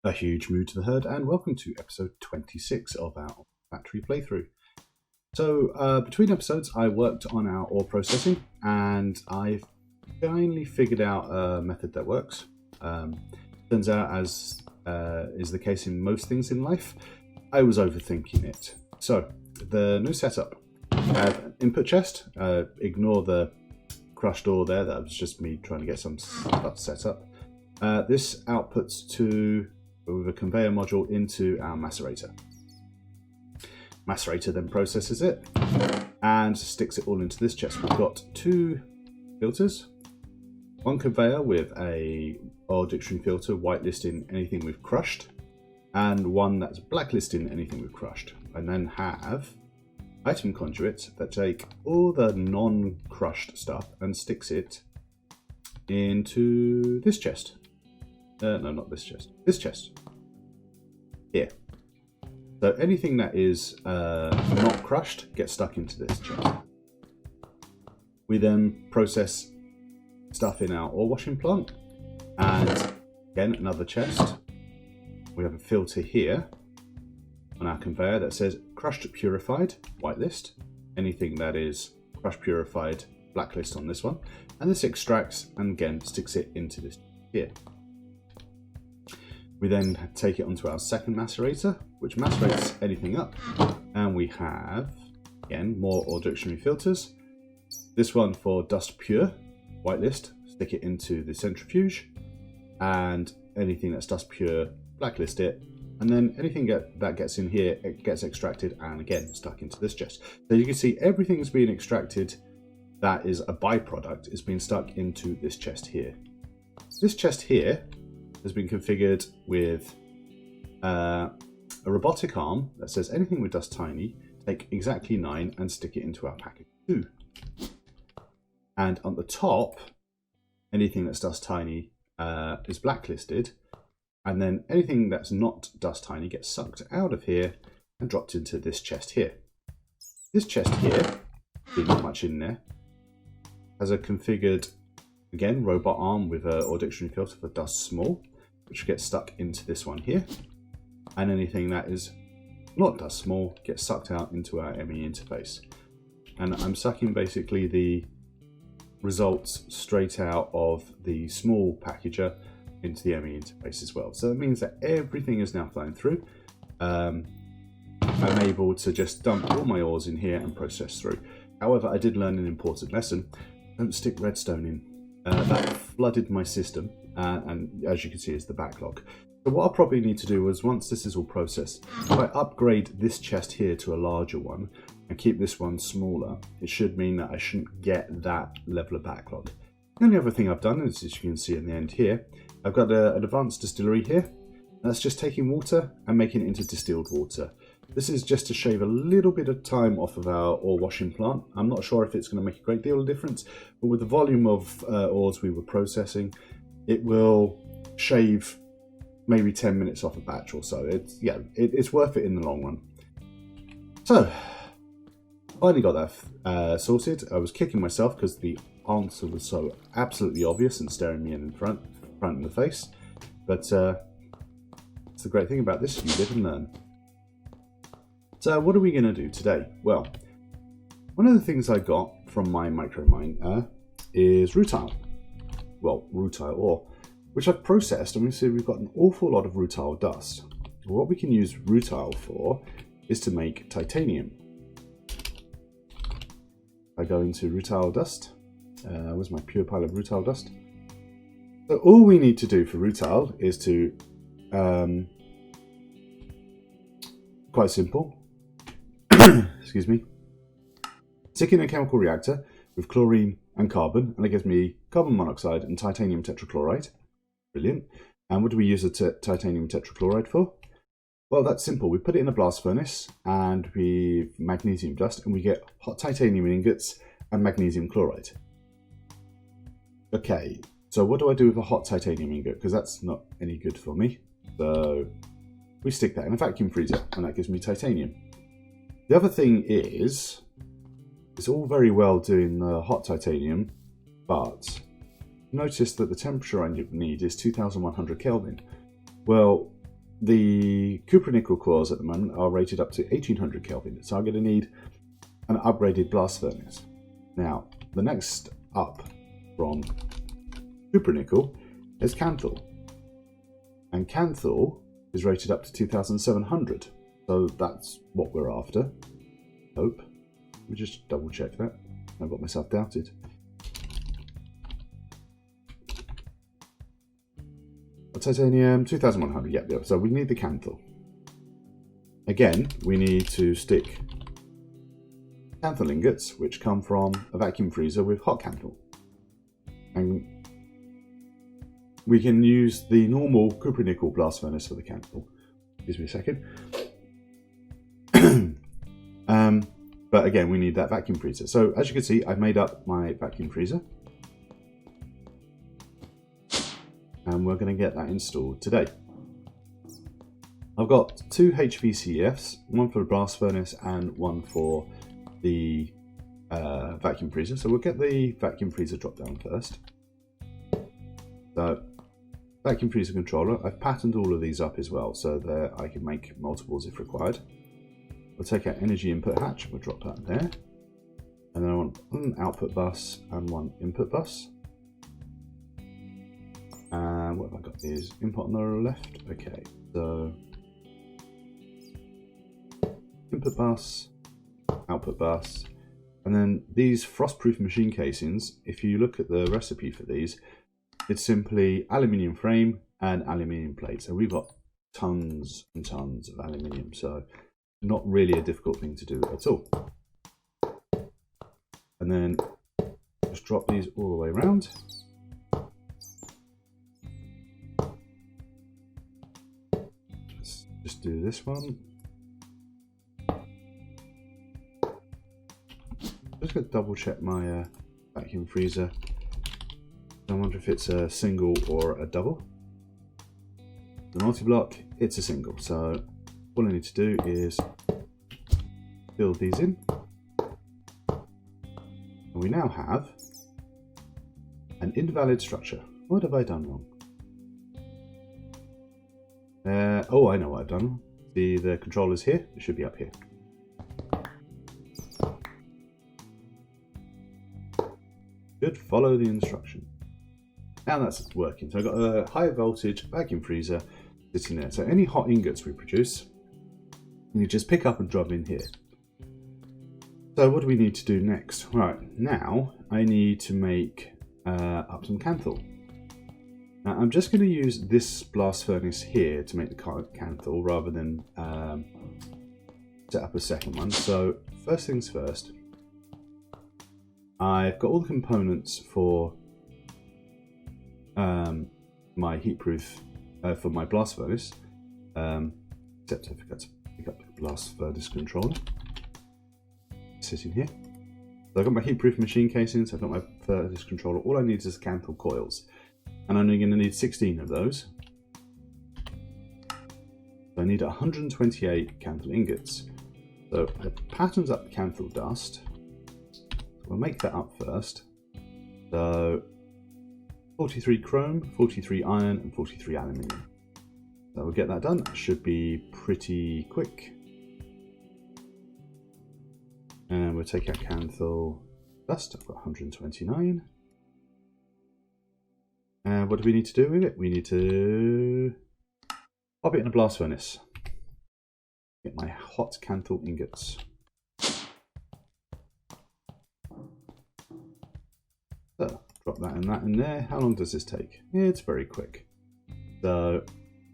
A huge moo to the herd, and welcome to episode 26 of our Omnifactory playthrough. So, between episodes, I worked on our ore processing, and I finally figured out a method that works. Turns out, as is the case in most things in life, I was overthinking it. So, the new setup. I have an input chest. Ignore the crushed ore there, that was just me trying to get some stuff set up. This outputs to with a conveyor module into our macerator. Macerator then processes it and sticks it all into this chest. We've got two filters, one conveyor with a ore dictionary filter whitelisting anything we've crushed, and one that's blacklisting anything we've crushed, and then have item conduits that take all the non-crushed stuff and sticks it into this chest. No, not this chest. This chest. Here. So anything that is not crushed gets stuck into this chest. We then process stuff in our ore washing plant. And again, another chest. We have a filter here on our conveyor that says crushed purified, whitelist. Anything that is crushed purified, blacklist on this one. And this extracts and again sticks it into this here. We then take it onto our second macerator, which macerates anything up. And we have, again, more ore dictionary filters. This one for dust pure, whitelist, stick it into the centrifuge. And anything that's dust pure, blacklist it. And then anything that gets in here, it gets extracted and again stuck into this chest. So you can see everything's being extracted that is a byproduct is being stuck into this chest here. This chest here has been configured with a robotic arm that says anything with dust tiny, take exactly 9 and stick it into our package 2. And on the top, anything that's dust tiny is blacklisted, and then anything that's not dust tiny gets sucked out of here and dropped into this chest here. This chest here, there's not much in there, has a configured, again, robot arm with a ore dictionary filter for dust small, which gets stuck into this one here. And anything that is not dust small gets sucked out into our ME interface. And I'm sucking basically the results straight out of the small packager into the ME interface as well. So that means that everything is now flowing through. I'm able to just dump all my ores in here and process through. However, I did learn an important lesson. Don't stick redstone in. That flooded my system, and as you can see is the backlog. So what I'll probably need to do is, once this is all processed, if I upgrade this chest here to a larger one and keep this one smaller, it should mean that I shouldn't get that level of backlog. The only other thing I've done is, as you can see in the end here, I've got an advanced distillery here. That's just taking water and making it into distilled water. This is just to shave a little bit of time off of our ore washing plant. I'm not sure if it's going to make a great deal of difference, but with the volume of ores we were processing, it will shave maybe 10 minutes off a batch or so. It's worth it in the long run. So, finally got that sorted. I was kicking myself because the answer was so absolutely obvious and staring me in front in the face. But it's the great thing about this, you live and learn. So what are we going to do today? Well, one of the things I got from my micromine is rutile. Well, rutile ore, which I've processed, and we see we've got an awful lot of rutile dust. What we can use rutile for is to make titanium. I go into rutile dust. Where's my pure pile of rutile dust? So all we need to do for rutile is to, quite simple, excuse me, stick in a chemical reactor with chlorine and carbon, and it gives me carbon monoxide and titanium tetrachloride. Brilliant. And what do we use the titanium tetrachloride for? Well, that's simple. We put it in a blast furnace and we magnesium dust, and we get hot titanium ingots and magnesium chloride. Okay, so what do I do with a hot titanium ingot? Because that's not any good for me. So we stick that in a vacuum freezer, and that gives me titanium. The other thing is, it's all very well doing the hot titanium, but notice that the temperature I need is 2100 Kelvin. Well, the cupronickel cores at the moment are rated up to 1800 Kelvin, so I'm going to need an upgraded blast furnace. Now, the next up from cupronickel is Canthal, and Canthal is rated up to 2700, so that's what we're after. Hope. Let me just double check that. I've got myself doubted. Titanium 2100, yeah, so we need the Canthal. Again, we need to stick Canthal ingots, which come from a vacuum freezer with hot Canthal. And we can use the normal cupronickel blast furnace for the Canthal. Excuse me a second. But again, we need that vacuum freezer. So as you can see, I've made up my vacuum freezer. And we're going to get that installed today. I've got two HVCFs, one for the blast furnace and one for the vacuum freezer. So we'll get the vacuum freezer drop down first. So vacuum freezer controller, I've patterned all of these up as well, so that I can make multiples if required. We'll take out energy input hatch, we'll drop that there. And then I want one output bus and one input bus. And what have I got? Is input on the left? Okay, so input bus, output bus, and then these frostproof machine casings, if you look at the recipe for these, it's simply aluminium frame and aluminium plate. So we've got tons and tons of aluminium, so not really a difficult thing to do at all. And then just drop these all the way around. Let's just do this one. Just going to double check my vacuum freezer. I wonder if it's a single or a double. The multi-block, it's a single, so all I need to do is build these in. And we now have an invalid structure. What have I done wrong? Oh, I know what I've done. The controller's here, it should be up here. Should follow the instruction. Now that's working. So I've got a high voltage vacuum freezer sitting there. So any hot ingots we produce, you just pick up and drop in here. So what do we need to do next? Right, now I need to make up some Canthal. Now I'm just going to use this blast furnace here to make the Canthal rather than set up a second one. So first things first, I've got all the components for my heatproof for my blast furnace, except I forgot to pick up the blast furnace controller sitting here. So I've got my heatproof machine casings, I've got my furnace controller. All I need is Canthal coils, and I'm only going to need 16 of those. So I need 128 Canthal ingots. So I patterned up the Canthal dust. We'll make that up first. So 43 chrome, 43 iron, and 43 aluminium. So we'll get that done. That should be pretty quick. And we'll take out Canthal dust. I've got 129. And what do we need to do with it? We need to pop it in a blast furnace. Get my hot Canthal ingots. So drop that in there. How long does this take? Yeah, it's very quick. So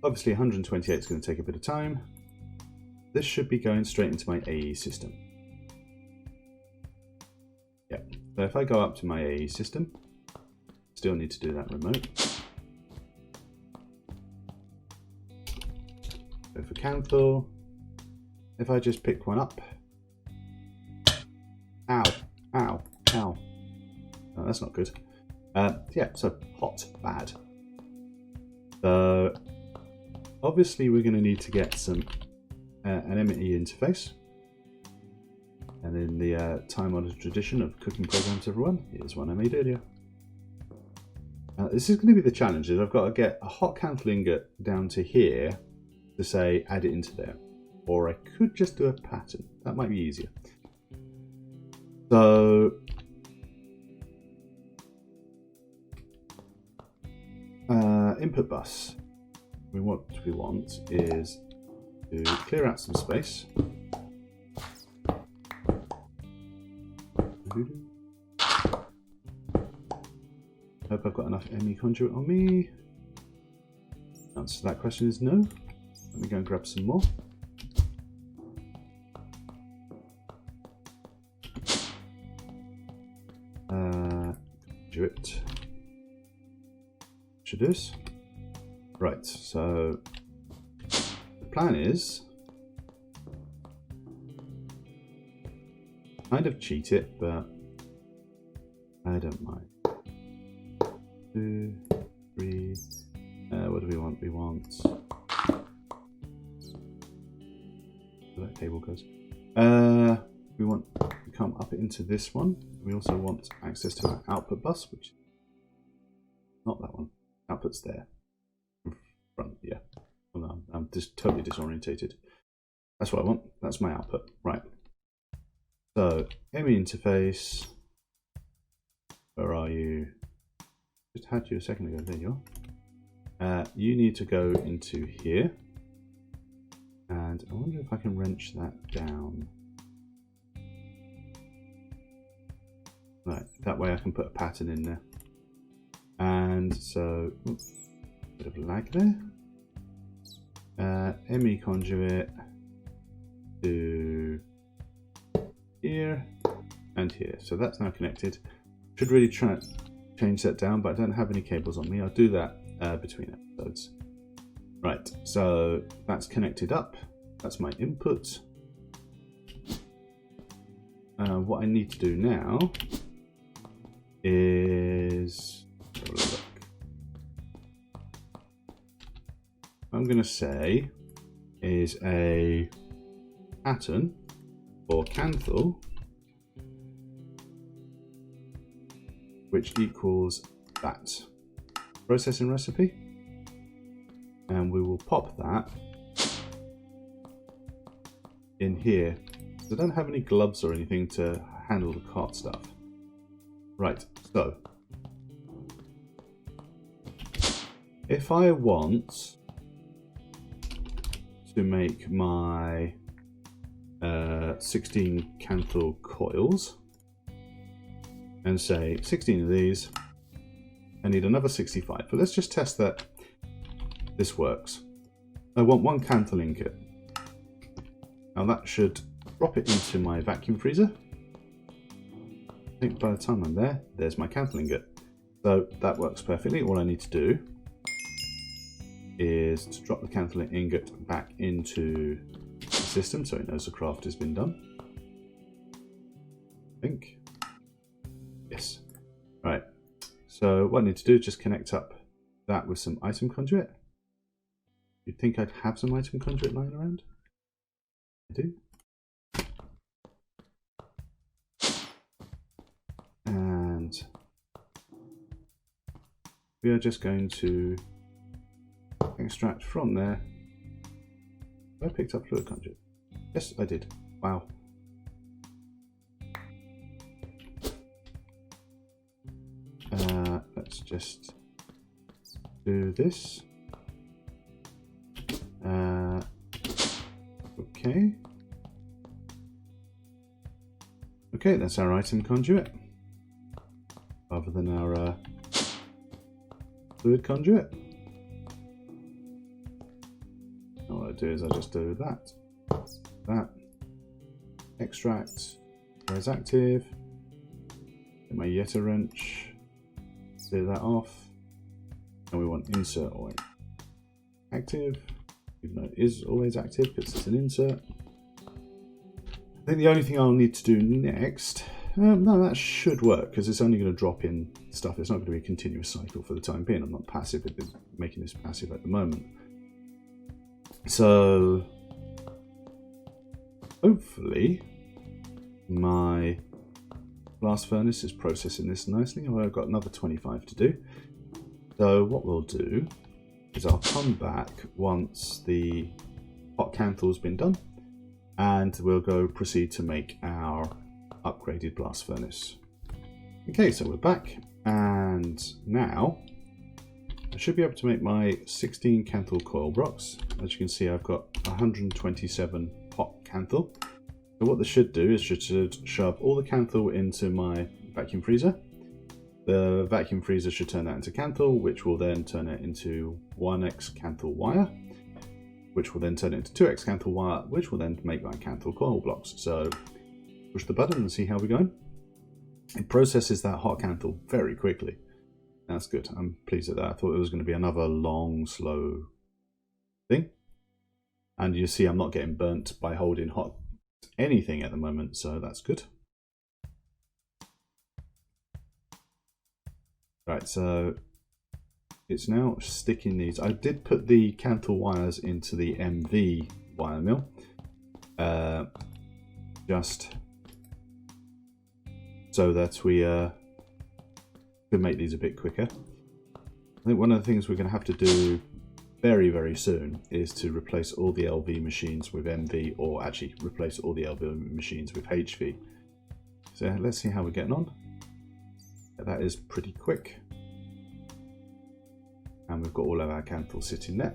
obviously 128 is going to take a bit of time. This should be going straight into my AE system. Yep. So if I go up to my AE system, still need to do that remote. Go for Canthal. If I just pick one up. Ow, ow, ow. Oh, that's not good. Yeah, so hot, bad. So obviously we're going to need to get some an ME interface. And in the time-honored tradition of cooking programs, everyone, here's one I made earlier. This is going to be the challenge. Is I've got to get a hot Canthal ingot down to here to say add it into there. Or I could just do a pattern. That might be easier. So input bus. What we want is to clear out some space. Hope I've got enough ME conduit on me. Answer to that question is no. Let me go and grab some more. Conduit. Should do this. Right, so the plan is kind of cheat it, but I don't mind. 2, 3. What do we want? We want where that cable goes. We want to come up into this one. We also want access to our output bus, which is not that one. Output's there. Front, yeah. Well, no, I'm just totally disorientated. That's what I want. That's my output. Right. So, ME interface. Where are you? Just had you a second ago. There you are. You need to go into here. And I wonder if I can wrench that down. Right, that way I can put a pattern in there. And so, oops, bit of lag there. ME conduit to here and here. So that's now connected. Should really try to change that down, but I don't have any cables on me. I'll do that between episodes. Right, so that's connected up. That's my input. What I need to do now is have a look. What I'm going to say is a pattern for cancel, which equals that processing recipe, and we will pop that in here. I don't have any gloves or anything to handle the cart stuff. Right, so if I want to make my 16 cancel coils and say 16 of these, I need another 65, but let's just test that this works. I want one cancel ingot. Now that should drop it into my vacuum freezer. I think by the time I'm there, there's my cancel ingot. So that works perfectly. All I need to do is to drop the cancel ingot back into the system so it knows the craft has been done. I think. Yes. Right. So what I need to do is just connect up that with some item conduit. You'd think I'd have some item conduit lying around? I do. And we are just going to extract from there. I picked up fluid conduit. Yes, I did. Wow. Let's just do this. Okay. Okay, that's our item conduit. Rather than our fluid conduit. And what I do is I just do that, that, extract, where's active, get my Yeta wrench, clear that off, and we want insert always active, even though it is always active because it's an insert. I think the only thing I'll need to do next, no, that should work because it's only going to drop in stuff. It's not going to be a continuous cycle for the time being. I'm not passive, I've been making this passive at the moment. So hopefully my blast furnace is processing this nicely. I've got another 25 to do. So what we'll do is I'll come back once the hot cantle's been done, and we'll go proceed to make our upgraded blast furnace. Okay, so we're back, and now I should be able to make my 16 cantle coil blocks. As you can see, I've got 127 hot cantle. So what this should do is should shove all the cantle into my vacuum freezer. The vacuum freezer should turn that into cantle, which will then turn it into 1x cantle wire, which will then turn it into 2x cantle wire, which will then make my cantle coil blocks. So push the button and see how we're going. It processes that hot cantle very quickly. That's good. I'm pleased with that. I thought it was going to be another long, slow thing. And you see I'm not getting burnt by holding hot anything at the moment, so that's good. Right, so it's now sticking these. I did put the cantle wires into the MV wire mill, just so that we could make these a bit quicker. I think one of the things we're going to have to do very, very soon is to replace all the LV machines with MV, or actually replace all the LV machines with HV. So let's see how we're getting on. That is pretty quick. And we've got all of our cantle sitting there.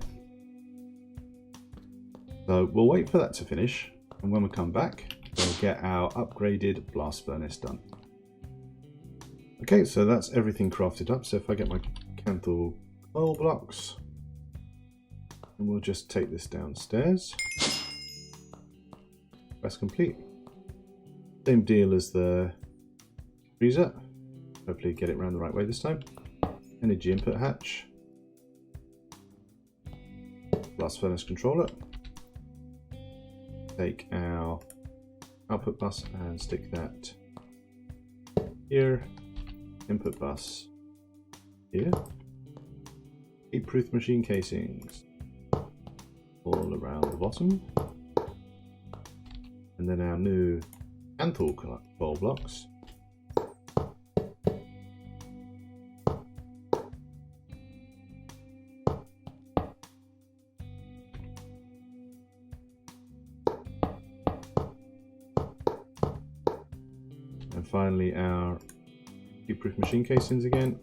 So we'll wait for that to finish, and when we come back, we'll get our upgraded blast furnace done. Okay, so that's everything crafted up. So if I get my cantle coil blocks, and we'll just take this downstairs. That's complete. Same deal as the freezer. Hopefully get it around the right way this time. Energy input hatch. Blast furnace controller. Take our output bus and stick that here. Input bus here. Heat-proof machine casings all around the bottom. And then our new cantle coil blocks. And finally our heat-proof machine casings again.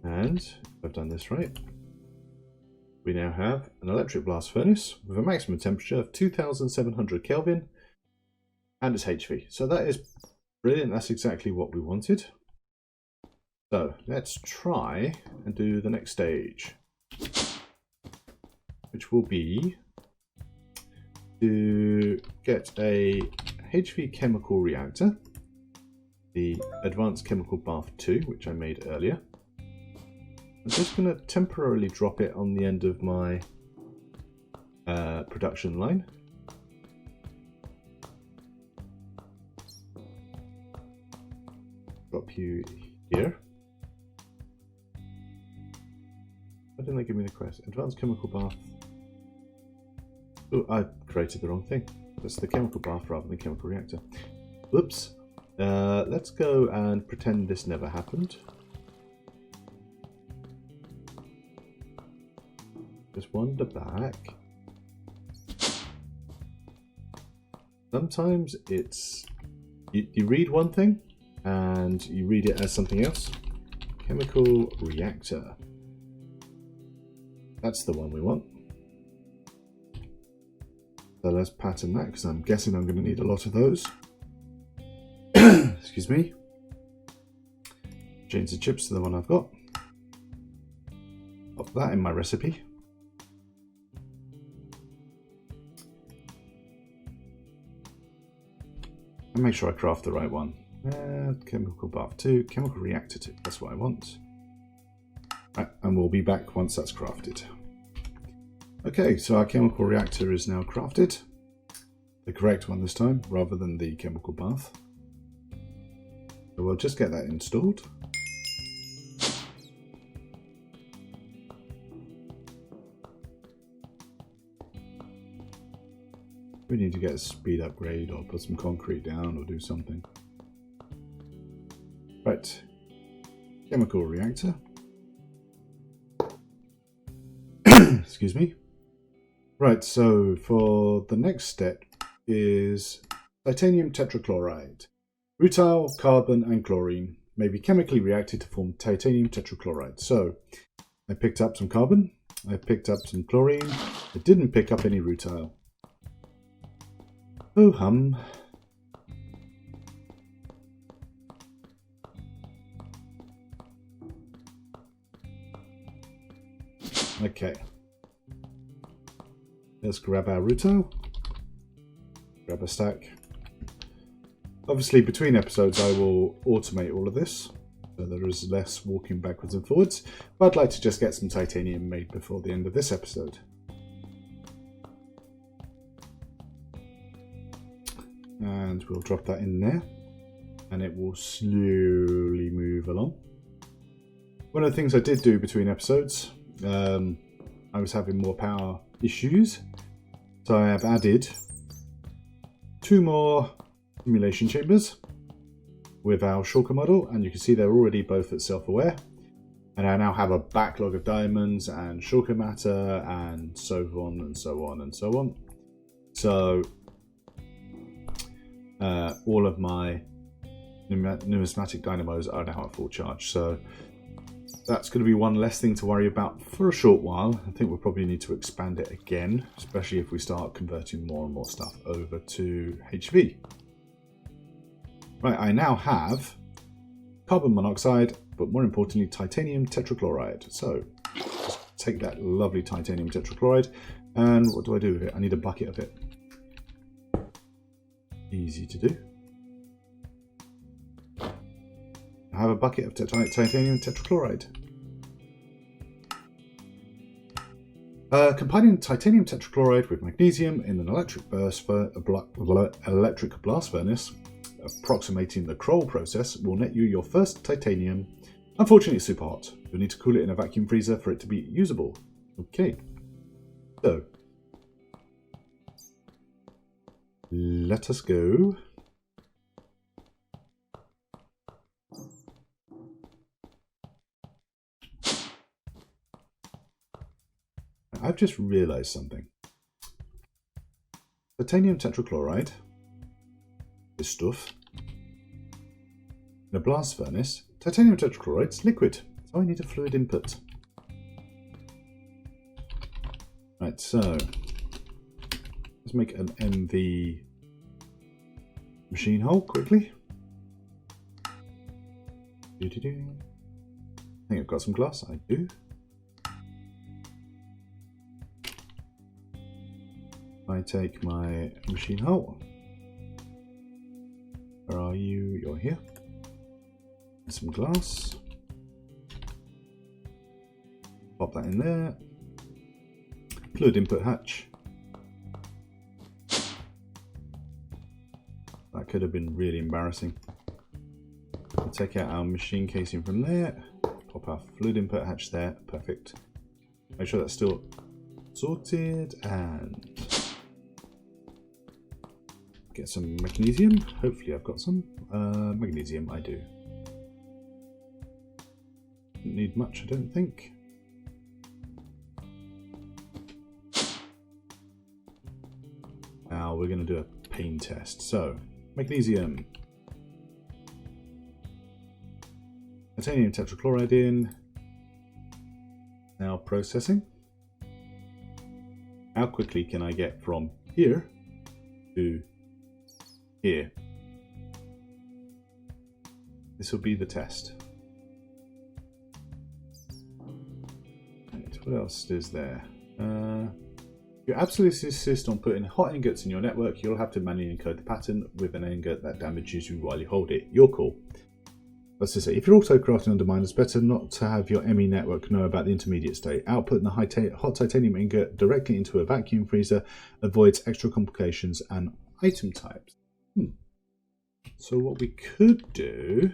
And if I've done this right, we now have an electric blast furnace with a maximum temperature of 2700 Kelvin, and it's HV. So that is brilliant. That's exactly what we wanted. So let's try and do the next stage, which will be to get a HV chemical reactor, the Advanced Chemical Bath 2, which I made earlier. I'm just going to temporarily drop it on the end of my production line. Drop you here. Why didn't they give me the quest? Advanced Chemical Bath. Oh, I created the wrong thing. That's the chemical bath rather than chemical reactor. Whoops. Let's go and pretend this never happened. Just wander back. Sometimes it's you read one thing and you read it as something else. Chemical reactor. That's the one we want. So let's pattern that, because I'm guessing I'm going to need a lot of those. Excuse me. Change the chips to the one I've got. Pop that in my recipe. And make sure I craft the right one. Chemical bath 2, chemical reactor 2. That's what I want. Right, and we'll be back once that's crafted. Okay, so our chemical reactor is now crafted. The correct one this time, rather than the chemical bath. So we'll just get that installed. We need to get a speed upgrade or put some concrete down or do something. Right. Chemical reactor. Excuse me. Right, so for the next step is titanium tetrachloride. Rutile, carbon and chlorine may be chemically reacted to form titanium tetrachloride. So I picked up some carbon, I picked up some chlorine, I didn't pick up any rutile. Oh hum. Okay. Let's grab our rutile. Grab a stack. Obviously between episodes I will automate all of this, so there is less walking backwards and forwards, but I'd like to just get some titanium made before the end of this episode. And we'll drop that in there, and it will slowly move along. One of the things I did do between episodes, I was having more power issues, so I have added 2 more simulation chambers with our shulker model, and you can see they're already both at self-aware. And I now have a backlog of diamonds and shulker matter and so on and so on and so on. So all of my numismatic dynamos are now at full charge. So that's going to be one less thing to worry about for a short while. I think we'll probably need to expand it again, especially if we start converting more and more stuff over to HV. Right, I now have carbon monoxide, but more importantly, titanium tetrachloride. So just take that lovely titanium tetrachloride, and what do I do with it? I need a bucket of it. Easy to do. I have a bucket of titanium tetrachloride. Combining titanium tetrachloride with magnesium in an electric blast furnace, approximating the Kroll process, will net you your first titanium. Unfortunately, it's super hot. You'll need to cool it in a vacuum freezer for it to be usable. Okay, so let us go. I've just realized something. Titanium tetrachloride, this stuff, in a blast furnace, titanium tetrachloride is liquid, so I need a fluid input. Right, so let's make an MV machine hole quickly. I think I've got some glass, I do. I take my machine hole. Where are you? You're here. And some glass. Pop that in there. Fluid input hatch. That could have been really embarrassing. We'll take out our machine casing from there. Pop our fluid input hatch there. Perfect. Make sure that's still sorted, and get some magnesium. Hopefully I've got some magnesium. I do. Don't need much, I don't think. Now we're going to do a pain test. So magnesium, titanium tetrachloride in. Now processing. How quickly can I get from here to here? This will be the test. Right, what else is there? If you absolutely insist on putting hot ingots in your network, you'll have to manually encode the pattern with an ingot that damages you while you hold it. Your call. That's to say, if you're auto crafting on demand, it's better not to have your ME network know about the intermediate state. Outputting the hot titanium ingot directly into a vacuum freezer avoids extra complications and item types. So what we could do,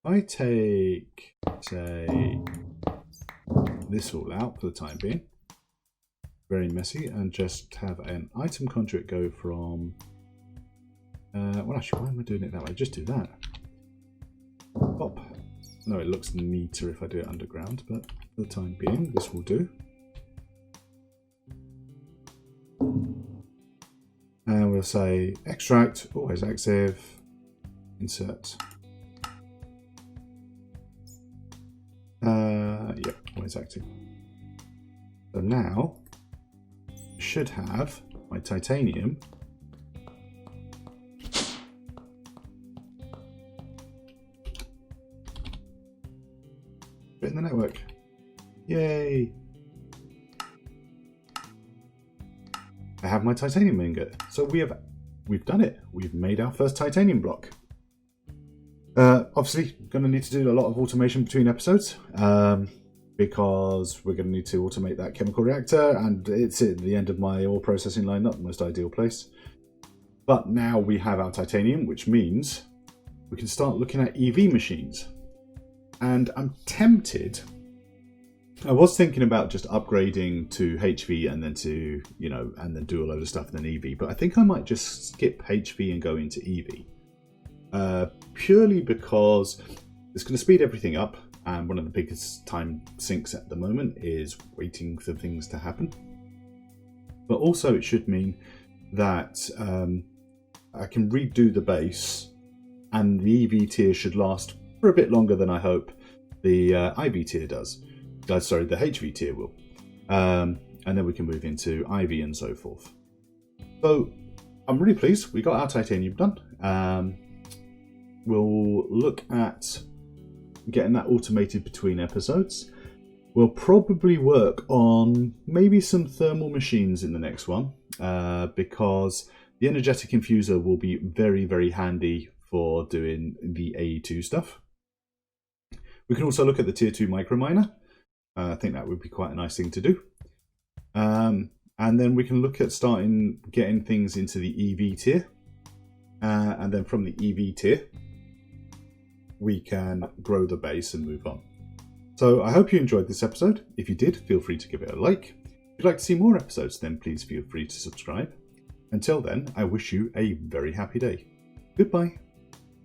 I take, say, this all out for the time being. very messy, and just have an item conduit go from... well, actually, why am I doing it that way? Just do that. Pop. No, it looks neater if I do it underground, but for the time being, this will do. And we'll say extract, always active, insert. Yep, always active. So now, I should have my titanium in the network. Yay! I have my titanium ingot. So we've done it. We've made our first titanium block. Obviously, going to need to do a lot of automation between episodes because we're going to need to automate that chemical reactor, and it's at the end of my ore processing line, not the most ideal place. But now we have our titanium, which means we can start looking at EV machines. And I'm tempted. I was thinking about just upgrading to HV and then to, and then do a load of stuff in an EV. But I think I might just skip HV and go into EV. Purely because it's going to speed everything up. And one of the biggest time sinks at the moment is waiting for things to happen. But also it should mean that I can redo the base, and the EV tier should last for a bit longer than I hope the IV tier does. Sorry, the HV tier will. And then we can move into IV and so forth. So I'm really pleased we got our titanium done. We'll look at getting that automated between episodes. We'll probably work on maybe some thermal machines in the next one because the energetic infuser will be very, very handy for doing the AE2 stuff. We can also look at the tier 2 microminer. I think that would be quite a nice thing to do. And then we can look at getting things into the EV tier. And then from the EV tier, we can grow the base and move on. So I hope you enjoyed this episode. If you did, feel free to give it a like. If you'd like to see more episodes, then please feel free to subscribe. Until then, I wish you a very happy day. Goodbye.